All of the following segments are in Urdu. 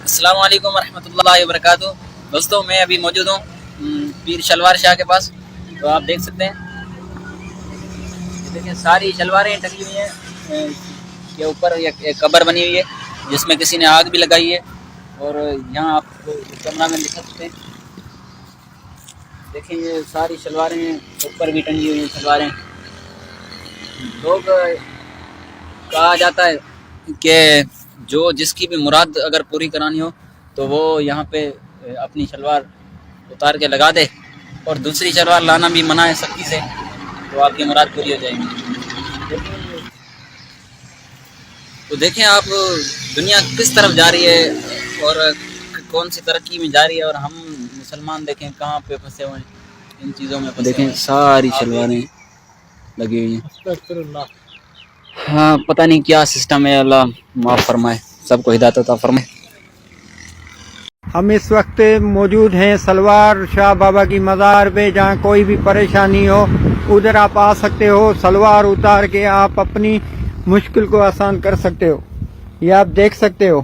السلام علیکم ورحمۃ اللہ وبرکاتہ۔ دوستوں میں ابھی موجود ہوں پیر شلوار شاہ کے پاس، تو آپ دیکھ سکتے ہیں، دیکھیں ساری شلواریں ٹنگی ہوئی ہیں کے اوپر ایک قبر بنی ہوئی ہے جس میں کسی نے آگ بھی لگائی ہے، اور یہاں آپ کیمرہ میں دکھا سکتے ہیں، دیکھیں یہ ساری شلواریں اوپر بھی ٹنگی ہوئی ہیں شلواریں۔ لوگ کہا جاتا ہے کہ جو جس کی بھی مراد اگر پوری کرانی ہو تو وہ یہاں پہ اپنی شلوار اتار کے لگا دے، اور دوسری شلوار لانا بھی منع ہے سختی سے، تو آپ کی مراد پوری ہو جائے گی۔ تو دیکھیں آپ دنیا کس طرف جا رہی ہے اور کون سی ترقی میں جا رہی ہے، اور ہم مسلمان دیکھیں کہاں پہ پھنسے ہوئے ہیں ان چیزوں میں۔ دیکھیں ساری شلواریں لگی ہوئی ہیں، ہاں پتہ نہیں کیا سسٹم ہے، اللہ معاف فرمائے، سب کو ہدایت عطا فرمائے۔ ہم اس وقت موجود ہیں سلوار شاہ بابا کی مزار پہ، جہاں کوئی بھی پریشانی ہو ادھر آپ آ سکتے ہو، سلوار اتار کے آپ اپنی مشکل کو آسان کر سکتے ہو، یہ آپ دیکھ سکتے ہو۔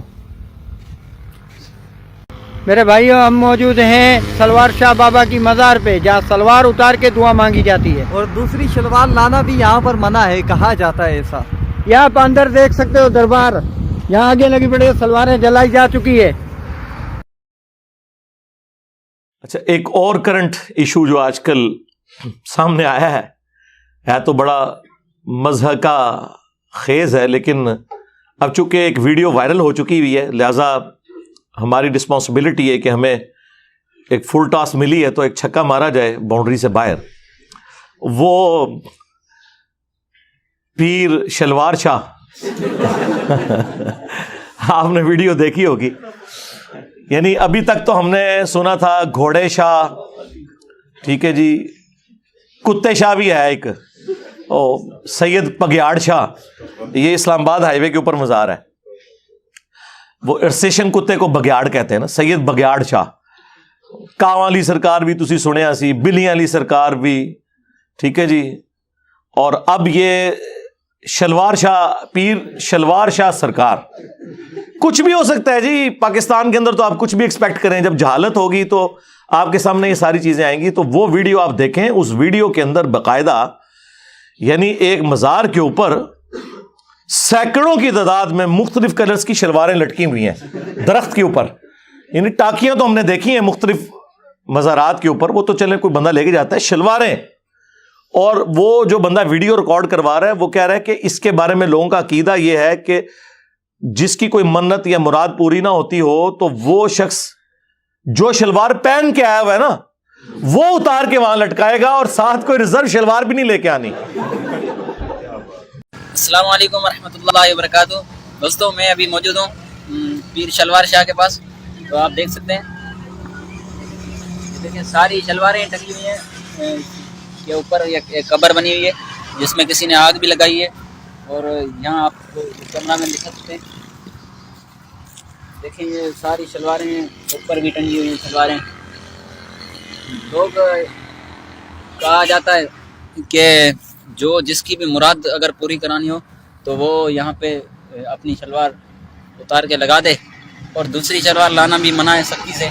میرے بھائیو ہم موجود ہیں سلوار شاہ بابا کی مزار پہ، جہاں سلوار اتار کے دعا مانگی جاتی ہے، اور دوسری شلوار لانا بھی یہاں پر منع ہے، کہا جاتا ہے ایسا۔ یہ آپ اندر دیکھ سکتے ہو دربار، یہاں آگے لگی پڑی سلواریں جلائی جا چکی ہے۔ اچھا، ایک اور کرنٹ ایشو جو آج کل سامنے آیا ہے تو بڑا مذہب کا خیز ہے، لیکن اب چونکہ ایک ویڈیو وائرل ہو چکی ہوئی ہے، لہذا ہماری رسپانسبلٹی ہے کہ ہمیں ایک فل ٹاس ملی ہے تو ایک چھکا مارا جائے باؤنڈری سے باہر۔ وہ پیر شلوار شاہ آپ نے ویڈیو دیکھی ہوگی، یعنی ابھی تک تو ہم نے سنا تھا گھوڑے شاہ، ٹھیک ہے جی، کتے شاہ بھی ہے ایک، سید بگیاڑ شاہ، یہ اسلام آباد ہائی وے کے اوپر مزار ہے، وہ ارسیشن کتے کو بگیاڑ کہتے ہیں نا، سید بگیاڑ شاہ۔ کاں والی سرکار بھی تسی سنیا سی، بلیاں والی سرکار بھی، ٹھیک ہے جی، اور اب یہ شلوار شاہ، پیر شلوار شاہ سرکار۔ کچھ بھی ہو سکتا ہے جی پاکستان کے اندر، تو آپ کچھ بھی ایکسپیکٹ کریں، جب جہالت ہوگی تو آپ کے سامنے یہ ساری چیزیں آئیں گی۔ تو وہ ویڈیو آپ دیکھیں، اس ویڈیو کے اندر باقاعدہ یعنی ایک مزار کے اوپر سینکڑوں کی تعداد میں مختلف کلرز کی شلواریں لٹکی ہوئی ہیں درخت کے اوپر، یعنی ٹاکیاں تو ہم نے دیکھی ہیں مختلف مزارات کے اوپر، وہ تو چلیں کوئی بندہ لے کے جاتا ہے، شلواریں۔ اور وہ جو بندہ ویڈیو ریکارڈ کروا رہا ہے وہ کہہ رہا ہے کہ اس کے بارے میں لوگوں کا عقیدہ یہ ہے کہ جس کی کوئی منت یا مراد پوری نہ ہوتی ہو تو وہ شخص جو شلوار پہن کے آیا ہوا ہے نا وہ اتار کے وہاں لٹکائے گا، اور ساتھ کوئی ریزرو شلوار بھی نہیں لے کے آنی۔ السلام علیکم ورحمۃ اللہ وبرکاتہ۔ دوستوں میں ابھی موجود ہوں پیر شلوار شاہ کے پاس، تو آپ دیکھ سکتے ہیں، دیکھیں ساری شلواریں ٹنگی ہوئی ہیں کے اوپر ایک قبر بنی ہوئی ہے جس میں کسی نے آگ بھی لگائی ہے، اور یہاں آپ کیمرہ میں دکھا سکتے ہیں، دیکھیں یہ ساری شلواریں اوپر بھی ٹنگی ہوئی ہیں شلواریں۔ لوگ کہا جاتا ہے کہ جو جس کی بھی مراد اگر پوری کرانی ہو تو وہ یہاں پہ اپنی شلوار اتار کے لگا دے، اور دوسری شلوار لانا بھی منع ہے سختی سے،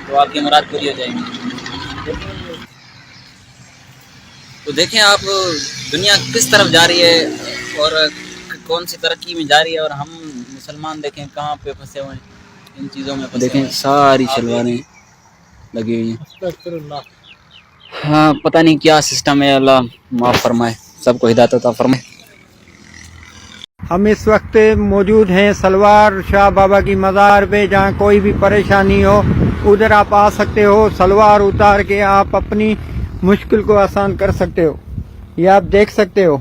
تو آپ کی مراد پوری ہو جائے گی۔ تو دیکھیں آپ دنیا کس طرف جا رہی ہے اور کون سی ترقی میں جا رہی ہے، اور ہم مسلمان دیکھیں کہاں پہ پھنسے ہوئے ہیں ان چیزوں میں۔ دیکھیں ساری شلواریں لگی ہوئی ہیں، ہاں پتہ نہیں کیا سسٹم ہے، اللہ معاف فرمائے، سب کو ہدایت عطا فرمائے۔ ہم اس وقت موجود ہیں سلوار شاہ بابا کی مزار پہ، جہاں کوئی بھی پریشانی ہو ادھر آپ آ سکتے ہو، سلوار اتار کے آپ اپنی مشکل کو آسان کر سکتے ہو، یہ آپ دیکھ سکتے ہو۔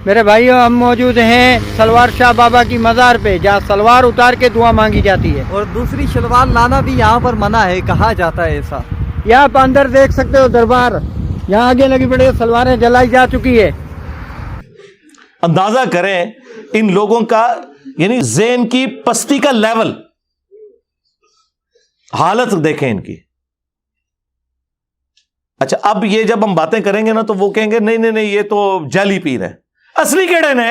میرے بھائیو ہم موجود ہیں سلوار شاہ بابا کی مزار پہ، جہاں سلوار اتار کے دعا مانگی جاتی ہے، اور دوسری شلوار لانا بھی یہاں پر منع ہے، کہا جاتا ہے ایسا۔ یہ آپ اندر دیکھ سکتے ہو دربار، یہاں آگے لگی پڑی سلواریں جلائی جا چکی ہے۔ اندازہ کریں ان لوگوں کا یعنی ذہن کی پستی کا لیول، حالت دیکھیں ان کی۔ اچھا اب یہ جب ہم باتیں کریں گے نا تو وہ کہیں گے نہیں نہیں نہیں یہ تو جعلی پیر ہے، اصلی کیڑے نے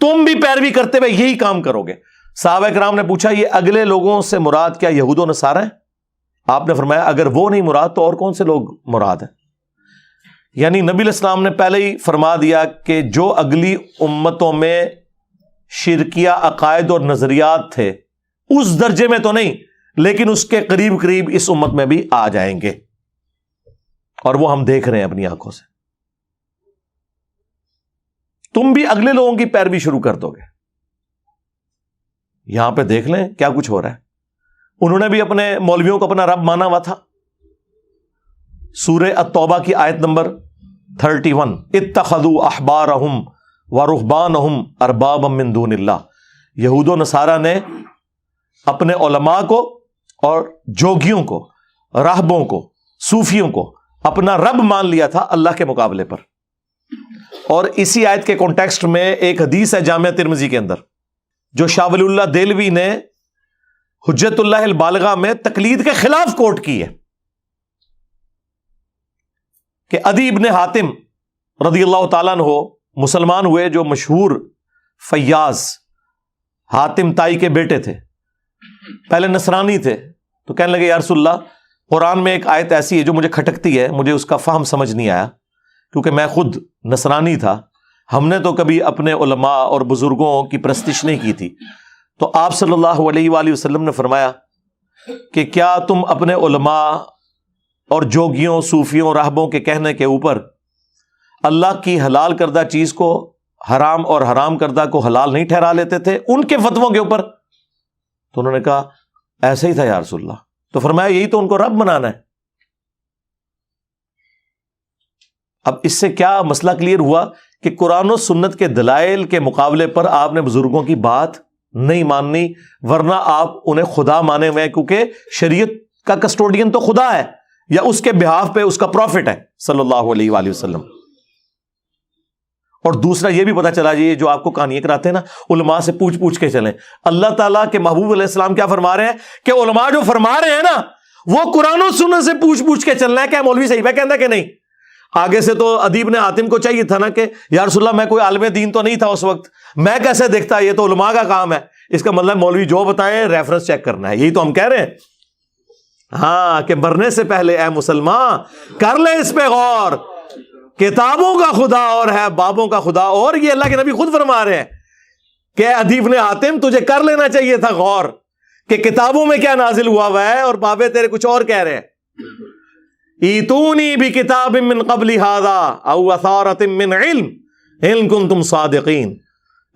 تم بھی پیروی کرتے ہوئے یہی کام کرو گے. صحابہ کرام نے پوچھا یہ اگلے لوگوں سے مراد کیا یہود و نصارہ ہیں؟ آپ نے فرمایا اگر وہ نہیں مراد تو اور کون سے لوگ مراد ہیں؟ یعنی نبی علیہ السلام نے پہلے ہی فرما دیا کہ جو اگلی امتوں میں شرکیہ عقائد اور نظریات تھے اس درجے میں تو نہیں لیکن اس کے قریب قریب اس امت میں بھی آ جائیں گے, اور وہ ہم دیکھ رہے ہیں اپنی آنکھوں سے. تم بھی اگلے لوگوں کی پیروی شروع کر دو گے. یہاں پہ دیکھ لیں کیا کچھ ہو رہا ہے. انہوں نے بھی اپنے مولویوں کو اپنا رب مانا ہوا تھا. سورہ التوبہ کی آیت نمبر 31 اتخذوا احبارہم ورہبانہم اربابا من دون اللہ. یہود و نصارہ نے اپنے علماء کو اور جوگیوں کو, راہبوں کو, صوفیوں کو اپنا رب مان لیا تھا اللہ کے مقابلے پر. اور اسی آیت کے کانٹیکسٹ میں ایک حدیث ہے جامعہ ترمذی کے اندر جو شاہ ولی اللہ دہلوی نے حجت اللہ البالغہ میں تقلید کے خلاف کوٹ کی ہے کہ عدی ابن حاتم رضی اللہ تعالیٰ عنہ مسلمان ہوئے, جو مشہور فیاض حاتم تائی کے بیٹے تھے. پہلے نصرانی تھے تو کہنے لگے یا رسول اللہ قرآن میں ایک آیت ایسی ہے جو مجھے کھٹکتی ہے, مجھے اس کا فہم سمجھ نہیں آیا کیونکہ میں خود نصرانی تھا, ہم نے تو کبھی اپنے علماء اور بزرگوں کی پرستش نہیں کی تھی. تو آپ صلی اللہ علیہ وآلہ وسلم نے فرمایا کہ کیا تم اپنے علماء اور جوگیوں, صوفیوں, راہبوں کے کہنے کے اوپر اللہ کی حلال کردہ چیز کو حرام اور حرام کردہ کو حلال نہیں ٹھہرا لیتے تھے ان کے فتووں کے اوپر؟ تو انہوں نے کہا ایسا ہی تھا یا رسول اللہ. تو فرمایا یہی تو ان کو رب بنانا ہے. اب اس سے کیا مسئلہ کلیئر ہوا کہ قرآن و سنت کے دلائل کے مقابلے پر آپ نے بزرگوں کی بات نہیں ماننی, ورنہ آپ انہیں خدا مانے ہوئے ہیں کیونکہ شریعت کا کسٹوڈین تو خدا ہے یا اس کے بہاف پہ اس کا پروفٹ ہے صلی اللہ علیہ وآلہ وسلم. اور دوسرا یہ بھی پتا چلا یہ جو آپ کو کہانیاں کراتے ہیں نا, علماء سے پوچھ پوچھ کے چلیں. اللہ تعالیٰ کے محبوب علیہ السلام کیا فرما رہے ہیں کہ علماء جو فرما رہے ہیں نا وہ قرآن و سنت سے پوچھ پوچھ کے چلنا ہے. کیا مولوی صحیح ہے کہنا کہ نہیں؟ آگے سے تو ادیب نے حاتم کو چاہیے تھا نا کہ یا رسول اللہ میں کوئی عالم دین تو نہیں تھا اس وقت, میں کیسے دیکھتا, یہ تو علماء کا کام ہے. اس کا مطلب مولوی جو بتائیں ریفرنس چیک کرنا ہے. یہی تو ہم کہہ رہے ہیں ہاں کہ مرنے سے پہلے اے مسلمان کر لے اس پہ غور, کتابوں کا خدا اور ہے بابوں کا خدا اور. یہ اللہ کے نبی خود فرما رہے ہیں کہ ادیب نے حاتم تجھے کر لینا چاہیے تھا غور کہ کتابوں میں کیا نازل ہوا ہے اور بابے تیرے کچھ اور کہہ رہے ہیں. ایتونی بکتاب من قبل ھذا او اثارۃ من علم ان کنتم صادقین.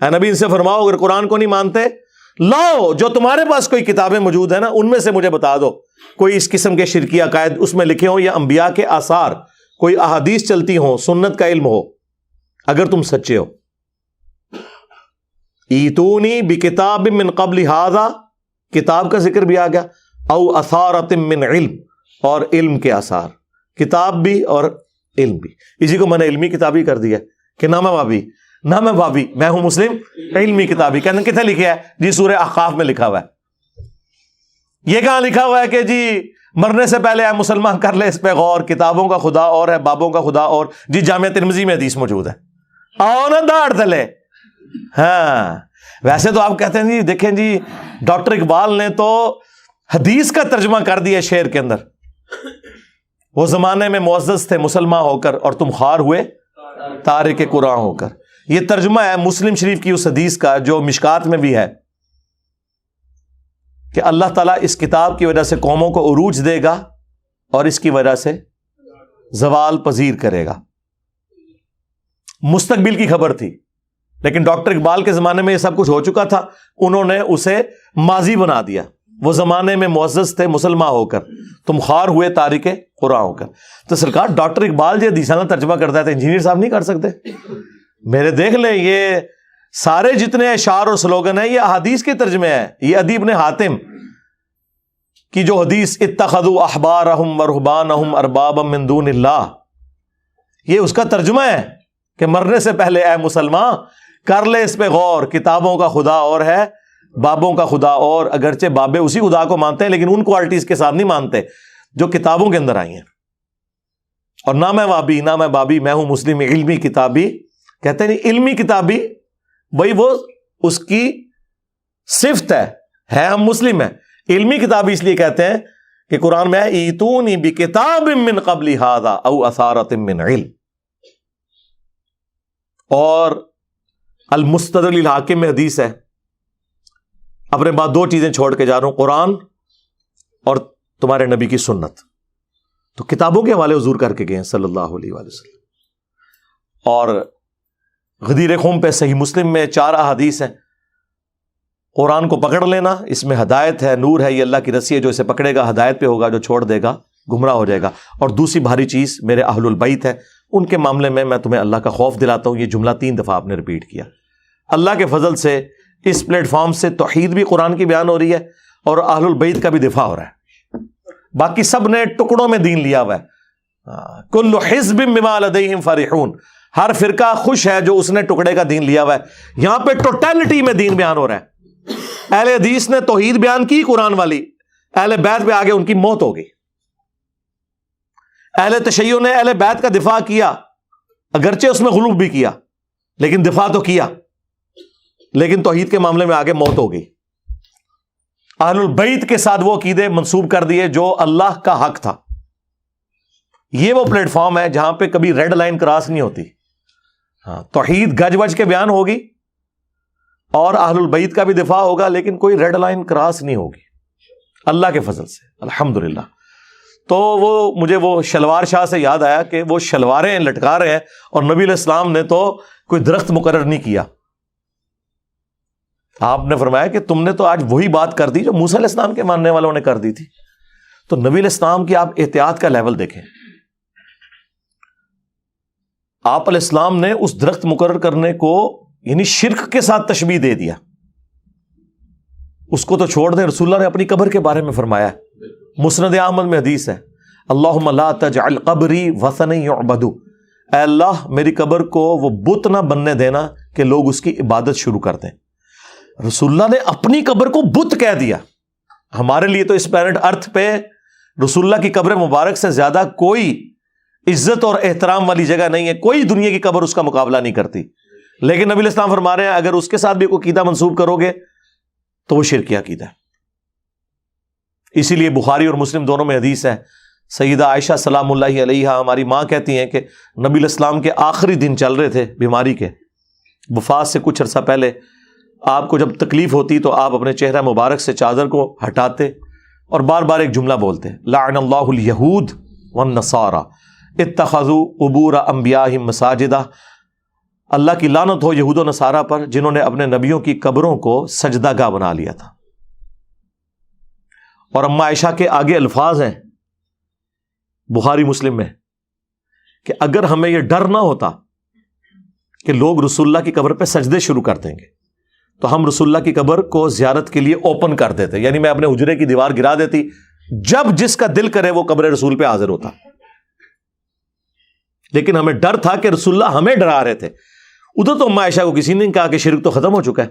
اے نبی ان سے فرماؤ اگر قرآن کو نہیں مانتے لاؤ جو تمہارے پاس کوئی کتابیں موجود ہیں نا ان میں سے مجھے بتا دو کوئی اس قسم کے شرکی عقائد اس میں لکھے ہوں یا انبیاء کے آثار, کوئی احادیث چلتی ہوں, سنت کا علم ہو, اگر تم سچے ہو. ایتونی بکتاب من قبل ھذا, کتاب کا ذکر بھی آ گیا, او اثارۃ من علم, اور علم کے آثار, کتاب بھی اور علم بھی. اسی کو میں نے علمی کتابی کر دیا کہ نام بابی میں ہوں مسلم علمی کتابی. کہنے کتنے لکھا ہے جی سورہ احقاف میں لکھا ہوا ہے. یہ کہاں لکھا ہوا ہے کہ جی مرنے سے پہلے اے مسلمان کر لے اس پہ غور, کتابوں کا خدا اور ہے بابوں کا خدا اور. جی جامعہ ترمذی میں حدیث موجود ہے, آؤ نا داڑھ تلے. ہاں ویسے تو آپ کہتے ہیں جی دیکھیں جی ڈاکٹر اقبال نے تو حدیث کا ترجمہ کر دیا شعر کے اندر. وہ زمانے میں معزز تھے مسلمان ہو کر اور تم خوار ہوئے تارک قرآن ہو کر. یہ ترجمہ ہے مسلم شریف کی اس حدیث کا جو مشکات میں بھی ہے کہ اللہ تعالیٰ اس کتاب کی وجہ سے قوموں کو عروج دے گا اور اس کی وجہ سے زوال پذیر کرے گا. مستقبل کی خبر تھی لیکن ڈاکٹر اقبال کے زمانے میں یہ سب کچھ ہو چکا تھا, انہوں نے اسے ماضی بنا دیا. وہ زمانے میں معزز تھے مسلمان ہو کر تم خوار ہوئے تارک قرآن ہو کر. تو سرکار ڈاکٹر اقبال جو حدیث ترجمہ کرتا ہے تو انجینئر صاحب نہیں کر سکتے؟ میرے دیکھ لیں یہ سارے جتنے اشعار اور سلوگن ہیں یہ احادیث کے ترجمے ہیں. یہ ادی ابن حاتم کی جو حدیث اتخذوا احبارہم ورہبانہم اربابا من دون اللہ, یہ اس کا ترجمہ ہے کہ مرنے سے پہلے اے مسلمان کر لے اس پہ غور, کتابوں کا خدا اور ہے بابوں کا خدا اور. اگرچہ بابے اسی خدا کو مانتے ہیں لیکن ان کوالٹیز کے ساتھ نہیں مانتے جو کتابوں کے اندر آئی ہیں. اور نہ میں وابی نہ میں بابی, میں ہوں مسلم علمی کتابی. کہتے ہیں علمی کتابی بھائی وہ اس کی صفت ہے ہم مسلم ہیں. علمی کتاب اس لیے کہتے ہیں کہ قرآن میں ہے ایتونی بکتاب من قبل ھذا او اثارۃ من علم, اور المستدرک للحاکم میں حدیث ہے. اپنے بعد دو چیزیں چھوڑ کے جا رہا ہوں, قرآن اور تمہارے نبی کی سنت. تو کتابوں کے حوالے حضور کر کے گئے ہیں صلی اللہ علیہ وآلہ وسلم. اور غدیر خم پہ صحیح مسلم میں 4 احادیث ہیں. قرآن کو پکڑ لینا, اس میں ہدایت ہے, نور ہے, یہ اللہ کی رسی ہے, جو اسے پکڑے گا ہدایت پہ ہوگا, جو چھوڑ دے گا گمراہ ہو جائے گا. اور دوسری بھاری چیز میرے اہل البیت ہے, ان کے معاملے میں تمہیں اللہ کا خوف دلاتا ہوں. یہ جملہ 3 دفعہ آپ نے ریپیٹ کیا. اللہ کے فضل سے اس پلیٹ فارم سے توحید بھی قرآن کی بیان ہو رہی ہے اور اہل البیت کا بھی دفاع ہو رہا ہے. باقی سب نے ٹکڑوں میں دین لیا ہوا ہے. کل حزب بما لدیہم فرحون, ہر فرقہ خوش ہے جو اس نے ٹکڑے کا دین لیا ہوا ہے. یہاں پہ ٹوٹیلٹی میں دین بیان ہو رہا ہے. اہل حدیث نے توحید بیان کی قرآن والی, اہل بیت پہ آگے ان کی موت ہو گئی. اہل تشیع نے اہل بیت کا دفاع کیا, اگرچہ اس میں غلو بھی کیا, لیکن دفاع تو کیا, لیکن توحید کے معاملے میں آگے موت ہو گئی. اہل البیت کے ساتھ وہ عقیدے منسوب کر دیے جو اللہ کا حق تھا. یہ وہ پلیٹ فارم ہے جہاں پہ کبھی ریڈ لائن کراس نہیں ہوتی. ہاں, توحید گج وج کے بیان ہوگی اور اہل البیت کا بھی دفاع ہوگا, لیکن کوئی ریڈ لائن کراس نہیں ہوگی اللہ کے فضل سے, الحمدللہ. تو وہ مجھے وہ شلوار شاہ سے یاد آیا کہ وہ شلواریں لٹکا رہے ہیں اور نبی علیہ السلام نے تو کوئی درخت مقرر نہیں کیا. آپ نے فرمایا کہ تم نے تو آج وہی بات کر دی جو موسیٰ علیہ السلام کے ماننے والوں نے کر دی تھی. تو نبی علیہ السلام کی آپ احتیاط کا لیول دیکھیں. آپ علیہ السلام نے اس درخت مقرر کرنے کو یعنی شرک کے ساتھ تشبیہ دے دیا. اس کو تو چھوڑ دیں, رسول اللہ نے اپنی قبر کے بارے میں فرمایا ہے, مسند احمد میں حدیث ہے, اللہم لا تجعل قبری وثنا یعبد, اے اللہ میری قبر کو وہ بت نہ بننے دینا کہ لوگ اس کی عبادت شروع کر دیں. رسول اللہ نے اپنی قبر کو بت کہہ دیا. ہمارے لیے تو اس پلانٹ ارتھ پہ رسول اللہ کی قبر مبارک سے زیادہ کوئی عزت اور احترام والی جگہ نہیں ہے, کوئی دنیا کی قبر اس کا مقابلہ نہیں کرتی. لیکن نبی علیہ السلام فرما رہے ہیں اگر اس کے ساتھ بھی کوئی عقیدہ منسوب کرو گے تو وہ شرکی عقیدہ ہے. اسی لیے بخاری اور مسلم دونوں میں حدیث ہے, سیدہ عائشہ سلام اللہ علیہا ہماری ماں کہتی ہیں کہ نبی علیہ السلام کے آخری دن چل رہے تھے بیماری کے, وفات سے کچھ عرصہ پہلے. آپ کو جب تکلیف ہوتی تو آپ اپنے چہرہ مبارک سے چادر کو ہٹاتے اور بار بار ایک جملہ بولتے, لعن اللہ الیہود والنصارى اتخذوا قبور انبیائہم مساجدہ, اللہ کی لعنت ہو یہود و نصارہ پر جنہوں نے اپنے نبیوں کی قبروں کو سجدہ گاہ بنا لیا تھا. اور اما عائشہ کے آگے الفاظ ہیں بخاری مسلم میں کہ اگر ہمیں یہ ڈر نہ ہوتا کہ لوگ رسول اللہ کی قبر پہ سجدے شروع کر دیں گے تو ہم رسول اللہ کی قبر کو زیارت کے لیے اوپن کر دیتے, یعنی میں اپنے حجرے کی دیوار گرا دیتی, جب جس کا دل کرے وہ قبر رسول پہ حاضر ہوتا. لیکن ہمیں ڈر تھا کہ رسول اللہ ہمیں ڈرا رہے تھے. ادھر تو اما عائشہ کو کسی نے کہا کہ شرک تو ختم ہو چکا ہے.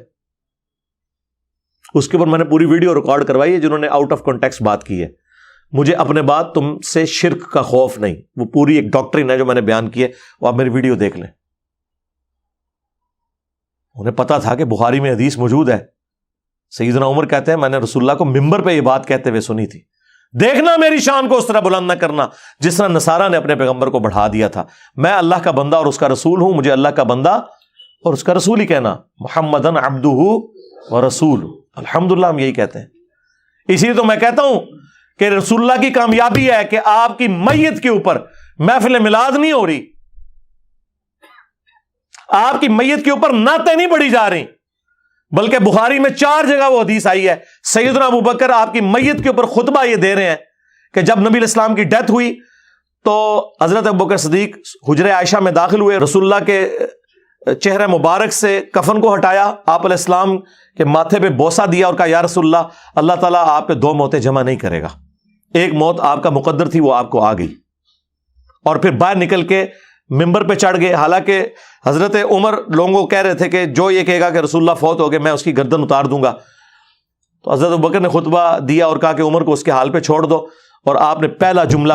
اس کے اوپر میں نے پوری ویڈیو ریکارڈ کروائی ہے جنہوں نے آؤٹ آف کانٹیکسٹ بات کی ہے. مجھے اپنے بات تم سے شرک کا خوف نہیں, وہ پوری ایک ڈاکٹرین ہے جو میں نے بیان کی ہے, وہ آپ میری ویڈیو دیکھ لیں. انہیں پتا تھا کہ بخاری میں حدیث موجود ہے. سیدنا عمر کہتے ہیں میں نے رسول اللہ کو ممبر پہ یہ بات کہتے ہوئے سنی تھی, دیکھنا میری شان کو اس طرح بلند نہ کرنا جس طرح نصارہ نے اپنے پیغمبر کو بڑھا دیا تھا. میں اللہ کا بندہ اور اس کا رسول ہوں, مجھے اللہ کا بندہ اور اس کا رسول ہی کہنا. محمدن عبدہ و رسول, الحمدللہ ہم یہی کہتے ہیں. اسی لیے تو میں کہتا ہوں کہ رسول اللہ کی کامیابی ہے کہ آپ کی میت کے اوپر محفل میلاد نہیں ہو رہی, آپ کی میت کے اوپر نعتیں نہیں پڑھی جا رہی, بلکہ بخاری میں 4 جگہ وہ حدیث آئی ہے سیدنا ابوبکر آپ کی میت کے اوپر خطبہ یہ دے رہے ہیں کہ جب نبی علیہ السلام کی ڈیتھ ہوئی تو حضرت ابوبکر صدیق حجرہ عائشہ میں داخل ہوئے, رسول اللہ کے چہرہ مبارک سے کفن کو ہٹایا, آپ علیہ السلام کے ماتھے پہ بوسہ دیا اور کہا یا رسول اللہ, اللہ تعالیٰ آپ پہ 2 موتیں جمع نہیں کرے گا, ایک موت آپ کا مقدر تھی وہ آپ کو آ گئی. اور پھر باہر نکل کے ممبر پہ چڑھ گئے. حالانکہ حضرت عمر لوگوں کو کہہ رہے تھے کہ جو یہ کہے گا کہ رسول اللہ فوت ہو گئے میں اس کی گردن اتار دوں گا, تو حضرت ابوبکر نے خطبہ دیا اور کہا کہ عمر کو اس کے حال پہ چھوڑ دو. اور آپ نے پہلا جملہ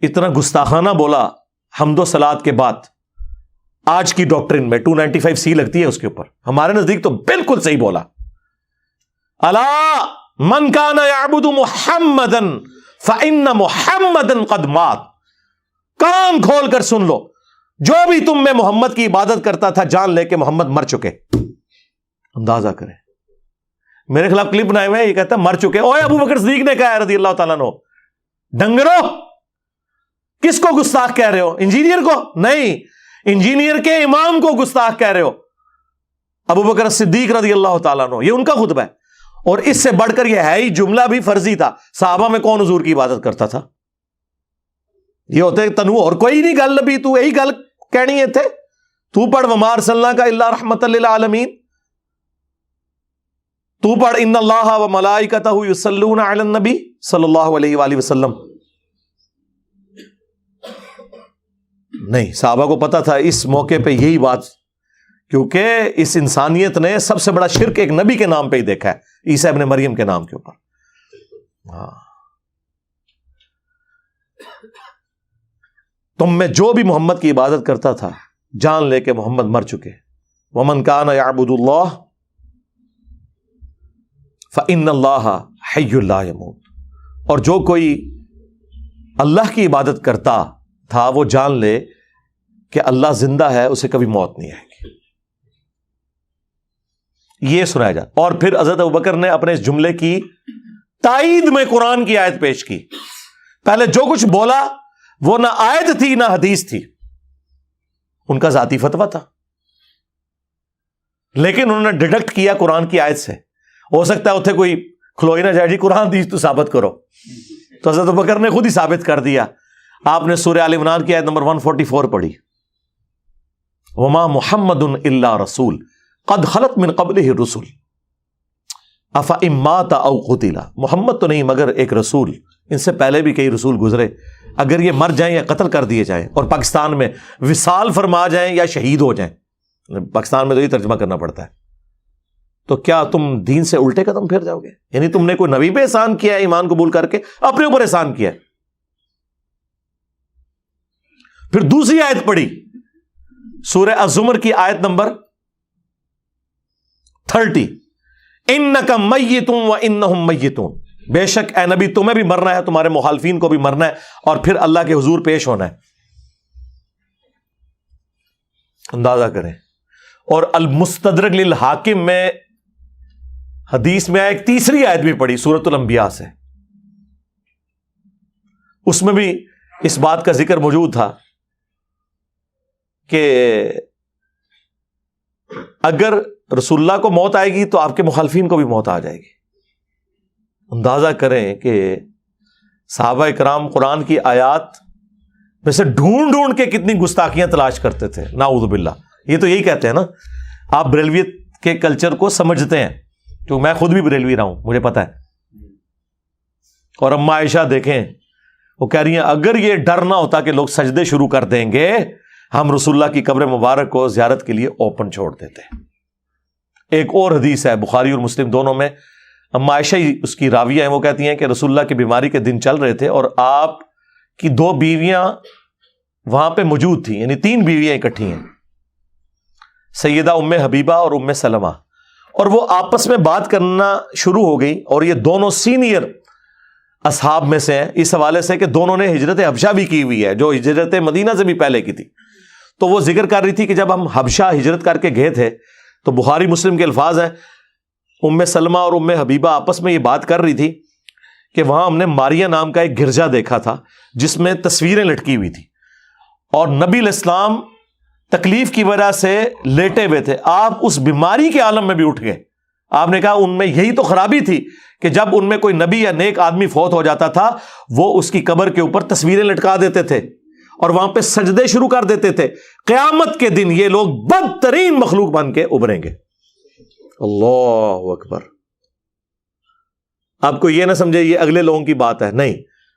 اتنا گستاخانہ بولا حمد و صلات کے بعد آج کی ڈاکٹرن میں 295C لگتی ہے اس کے اوپر. ہمارے نزدیک تو بالکل صحیح بولا. الا من کان یعبد محمدا فإن محمدا قد مات. کان کھول کر سن لو, جو بھی تم میں محمد کی عبادت کرتا تھا جان لے کہ محمد مر چکے. اندازہ کریں, میرے خلاف کلپ بنائے ہوئے, یہ کہتا ہے مر چکے. اوے ابو بکر صدیق نے کہا ہے رضی اللہ تعالیٰ عنہ. ڈنگرو, کس کو گستاخ کہہ رہے ہو؟ انجینئر کو نہیں, انجینئر کے امام کو گستاخ کہہ رہے ہو. ابو بکر صدیق رضی اللہ تعالیٰ عنہ, یہ ان کا خطبہ ہے. اور اس سے بڑھ کر یہ ہے ہی جملہ بھی فرضی تھا. صحابہ میں کون حضور کی عبادت کرتا تھا؟ یہ ہوتے تنو اور کوئی نہیں گل نبی, تو یہی گل کہنی ہے تھے. تو پڑھ وما ارسلناک الا رحمۃ للعالمین. تو پڑھ ان اللہ و ملائکتہ یصلون علی النبی صلی اللہ علیہ وآلہ وسلم. نہیں, صحابہ کو پتا تھا اس موقع پہ یہی بات, کیونکہ اس انسانیت نے سب سے بڑا شرک ایک نبی کے نام پہ ہی دیکھا ہے, عیسیٰ ابن مریم کے نام کے اوپر. ہاں, تم میں جو بھی محمد کی عبادت کرتا تھا جان لے کہ محمد مر چکے. ومن کان یعبد اللہ فإن اللہ حی لا یموت. اور جو کوئی اللہ کی عبادت کرتا تھا وہ جان لے کہ اللہ زندہ ہے, اسے کبھی موت نہیں آئے گی. یہ سنایا جاتا. اور پھر حضرت ابوبکر نے اپنے اس جملے کی تائید میں قرآن کی آیت پیش کی. پہلے جو کچھ بولا وہ نہ آیت تھی نہ حدیث تھی, ان کا ذاتی فتویٰ تھا, لیکن انہوں نے ڈیڈکٹ کیا قرآن کی آیت سے. ہو سکتا ہے اتنے کوئی کھلوئی نہ جائے جی قرآن حدیث تو ثابت کرو, تو حضرت ابوبکر نے خود ہی ثابت کر دیا. آپ نے سورہ آل عمران کی آیت نمبر 144 پڑھی, وما محمد الا رسول قد خلت من قبلہ الرسل افإن مات او قتل. محمد تو نہیں مگر ایک رسول, ان سے پہلے بھی کئی رسول گزرے, اگر یہ مر جائیں یا قتل کر دیے جائیں اور پاکستان میں وصال فرما جائیں یا شہید ہو جائیں, پاکستان میں تو یہ ترجمہ کرنا پڑتا ہے, تو کیا تم دین سے الٹے قدم پھر جاؤ گے؟ یعنی تم نے کوئی نبی پہ احسان کیا ہے ایمان قبول کر کے, اپنے اوپر احسان کیا ہے. پھر دوسری آیت پڑھی سورہ الزمر کی آیت نمبر 30, انک میت و انہم میتون. بے شک اے نبی تمہیں بھی مرنا ہے, تمہارے مخالفین کو بھی مرنا ہے, اور پھر اللہ کے حضور پیش ہونا ہے. اندازہ کریں. اور المستدرک للحاکم میں حدیث میں ایک تیسری آیت بھی پڑھی سورۃ الانبیاء سے, اس میں بھی اس بات کا ذکر موجود تھا کہ اگر رسول اللہ کو موت آئے گی تو آپ کے مخالفین کو بھی موت آ جائے گی. اندازہ کریں کہ صحابہ کرام قرآن کی آیات میں سے ڈھونڈ ڈھونڈ کے کتنی گستاخیاں تلاش کرتے تھے, نعوذ باللہ. یہ تو یہی کہتے ہیں نا, آپ بریلویت کے کلچر کو سمجھتے ہیں, تو میں خود بھی بریلوی رہا ہوں, مجھے پتا ہے. اور اما عائشہ دیکھیں, وہ کہہ رہی ہیں اگر یہ ڈر نہ ہوتا کہ لوگ سجدے شروع کر دیں گے, ہم رسول اللہ کی قبر مبارک کو زیارت کے لیے اوپن چھوڑ دیتے. ایک اور حدیث ہے بخاری اور مسلم دونوں میں, اما عائشہ اس کی راویہ ہیں, وہ کہتی ہیں کہ رسول اللہ کی بیماری کے دن چل رہے تھے اور آپ کی 2 بیویاں وہاں پہ موجود تھیں, یعنی 3 بیویاں اکٹھی ہیں, سیدہ ام حبیبہ اور ام سلمہ, اور وہ آپس میں بات کرنا شروع ہو گئی. اور یہ دونوں سینئر اصحاب میں سے ہیں اس حوالے سے کہ دونوں نے ہجرت حبشہ بھی کی ہوئی ہے, جو ہجرت مدینہ سے بھی پہلے کی تھی. تو وہ ذکر کر رہی تھی کہ جب ہم حبشہ ہجرت کر کے گئے تھے تو بخاری مسلم کے الفاظ ہیں, ام سلمہ اور ام حبیبہ آپس میں یہ بات کر رہی تھی کہ وہاں ہم نے ماریا نام کا ایک گرجا دیکھا تھا جس میں تصویریں لٹکی ہوئی تھی, اور نبی علیہ السلام تکلیف کی وجہ سے لیٹے ہوئے تھے. آپ اس بیماری کے عالم میں بھی اٹھ گئے. آپ نے کہا ان میں یہی تو خرابی تھی کہ جب ان میں کوئی نبی یا نیک آدمی فوت ہو جاتا تھا وہ اس کی قبر کے اوپر تصویریں لٹکا دیتے تھے اور وہاں پہ سجدے شروع کر دیتے تھے. قیامت کے دن یہ لوگ بدترین مخلوق بن کے ابھریں گے. اللہ اکبر. آپ کو یہ نہ سمجھے یہ اگلے لوگوں کی بات ہے, نہیں.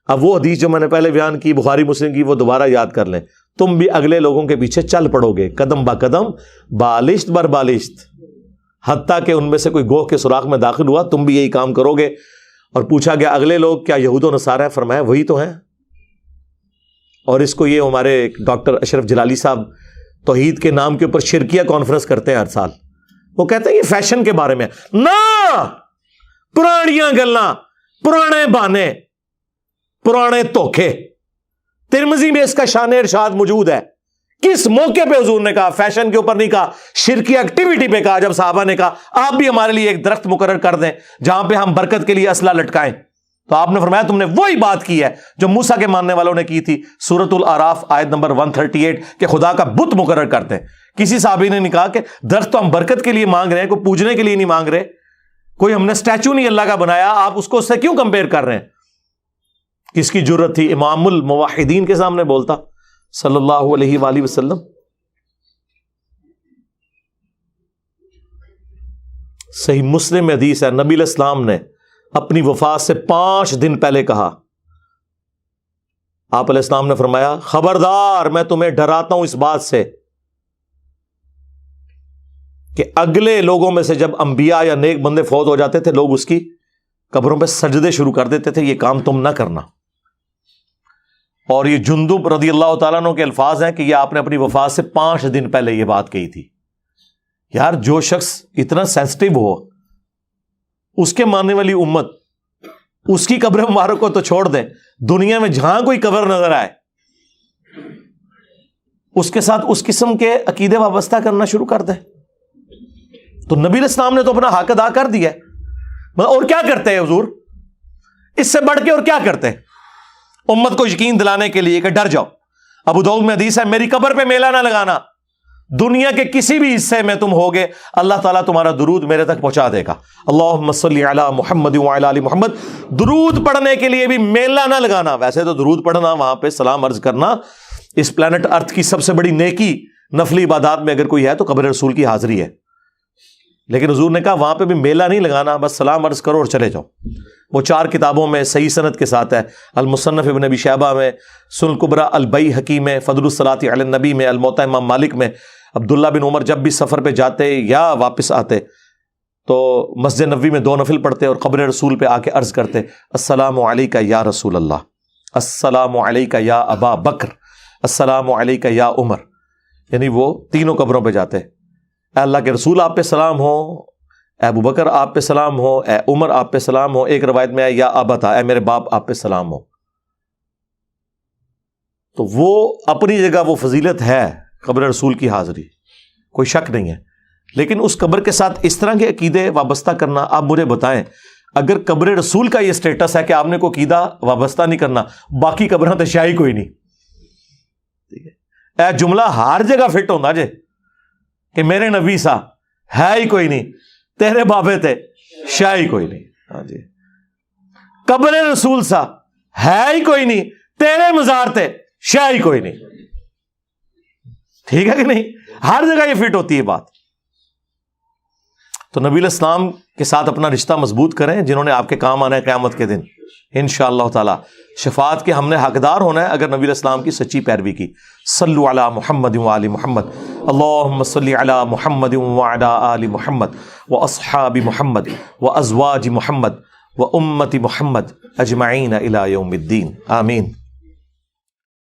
اب وہ حدیث جو میں نے پہلے بیان کی بخاری مسلم کی, وہ دوبارہ یاد کر لیں. تم بھی اگلے لوگوں کے پیچھے چل پڑو گے قدم با قدم, بالشت بر بالشت, حتیٰ کہ ان میں سے کوئی گوہ کے سوراخ میں داخل ہوا تم بھی یہی کام کرو گے. اور پوچھا گیا اگلے لوگ کیا یہود و نصارہ ہیں؟ فرمایا وہی تو ہیں. اور اس کو یہ ہمارے ڈاکٹر اشرف جلالی صاحب توحید کے نام کے اوپر شرکیہ کانفرنس کرتے ہیں ہر سال. وہ کہتے ہیں یہ فیشن کے بارے میں. نہ، پرانیاں گلاں، پرانے بہانے، پرانے دھوکے. ترمذی میں اس کا شان ارشاد موجود ہے. کس موقع پہ حضور نے کہا؟ فیشن کے اوپر نہیں کہا، شرکی ایکٹیویٹی پہ کہا. جب صحابہ نے کہا آپ بھی ہمارے لیے ایک درخت مقرر کر دیں جہاں پہ ہم برکت کے لیے اسلحہ لٹکائیں، تو آپ نے فرمایا تم نے وہی بات کی ہے جو موسیٰ کے ماننے والوں نے کی تھی. سورۃ الاعراف آیت نمبر 138 کہ خدا کا بت مقرر کرتے ہیں. کسی صحابی نے نہیں کہا کہ درخت تو ہم برکت کے لیے مانگ رہے ہیں، کوئی پوجنے کے لیے نہیں مانگ رہے، کوئی ہم نے اسٹیچو نہیں اللہ کا بنایا، آپ اس کو اس سے کیوں کمپیئر کر رہے ہیں؟ کس کی جرت تھی؟ امام الموحدین کے سامنے بولتا صلی اللہ علیہ وآلہ وسلم. صحیح مسلم میں حدیث ہے، نبی علیہ السلام نے اپنی وفات سے 5 دن پہلے کہا، آپ علیہ السلام نے فرمایا خبردار میں تمہیں ڈراتا ہوں اس بات سے کہ اگلے لوگوں میں سے جب انبیاء یا نیک بندے فوت ہو جاتے تھے لوگ اس کی قبروں پہ سجدے شروع کر دیتے تھے، یہ کام تم نہ کرنا. اور یہ جندب رضی اللہ تعالیٰ عنہ کے الفاظ ہیں کہ یہ آپ نے اپنی وفات سے 5 دن پہلے یہ بات کہی تھی. یار جو شخص اتنا سینسٹیو ہو، اس کے ماننے والی امت، اس کی قبر مبارک کو تو چھوڑ دیں، دنیا میں جہاں کوئی قبر نظر آئے اس کے ساتھ اس قسم کے عقیدے وابستہ کرنا شروع کر دیں. تو نبی علیہ السلام نے تو اپنا حق ادا کر دیا ہے. اور کیا کرتے ہیں حضور اس سے بڑھ کے؟ اور کیا کرتے ہیں امت کو یقین دلانے کے لیے کہ ڈر جاؤ؟ ابو داؤد میں حدیث ہے میری قبر پہ میلہ نہ لگانا، دنیا کے کسی بھی حصے میں تم ہوگے اللہ تعالیٰ تمہارا درود میرے تک پہنچا دے گا. اللہم صلی علی محمد وعلی آل محمد. درود پڑھنے کے لیے بھی میلہ نہ لگانا. ویسے تو درود پڑھنا، وہاں پہ سلام عرض کرنا اس پلانٹ ارتھ کی سب سے بڑی نیکی نفلی عبادات میں اگر کوئی ہے تو قبر رسول کی حاضری ہے. لیکن حضور نے کہا وہاں پہ بھی میلہ نہیں لگانا، بس سلام عرض کرو اور چلے جاؤ. وہ 4 کتابوں میں صحیح سند کے ساتھ ہے، المصنف ابن ابی شیبہ میں، سنن الکبریٰ البیہقی میں، فضل الصلاۃ علی النبی میں، الموطأ امام مالک میں. عبداللہ بن عمر جب بھی سفر پہ جاتے یا واپس آتے تو مسجد نبوی میں 2 نفل پڑھتے اور قبر رسول پہ آ کے عرض کرتے السلام علیکہ یا رسول اللہ، السلام علیکہ یا ابا بکر، السلام علیکہ یا عمر. یعنی وہ تینوں قبروں پہ جاتے، اے اللہ کے رسول آپ پہ سلام ہو، اے ابو بکر آپ پہ سلام ہو، اے عمر آپ پہ سلام ہو. ایک روایت میں ہے یا ابتا، اے میرے باپ آپ پہ سلام ہو. تو وہ اپنی جگہ وہ فضیلت ہے قبر رسول کی حاضری، کوئی شک نہیں ہے. لیکن اس قبر کے ساتھ اس طرح کے عقیدے وابستہ کرنا، آپ مجھے بتائیں اگر قبر رسول کا یہ سٹیٹس ہے کہ آپ نے کوئی عقیدہ وابستہ نہیں کرنا، باقی قبریں تو شاہی کوئی نہیں. ٹھیک ہے، اے جملہ ہر جگہ فٹ ہونا جے کہ میرے نبی سا ہے ہی کوئی نہیں، تیرے بابے تھے شاہی کوئی نہیں. ہاں جی، قبر رسول سا ہے ہی کوئی نہیں، تیرے مزار تھے شاہی کوئی نہیں. ٹھیک ہے کہ نہیں؟ ہر جگہ یہ فٹ ہوتی ہے بات. تو نبی علیہ السلام کے ساتھ اپنا رشتہ مضبوط کریں جنہوں نے آپ کے کام آنا ہے قیامت کے دن انشاءاللہ تعالی. شفاعت کے ہم نے حقدار ہونا ہے اگر نبی علیہ السلام کی سچی پیروی کی. صلو علی محمد وآل محمد، اللہم صلی علی محمد وعلی آل محمد واصحاب محمد وازواج محمد وامت محمد اجمعین الی یوم الدین. آمین.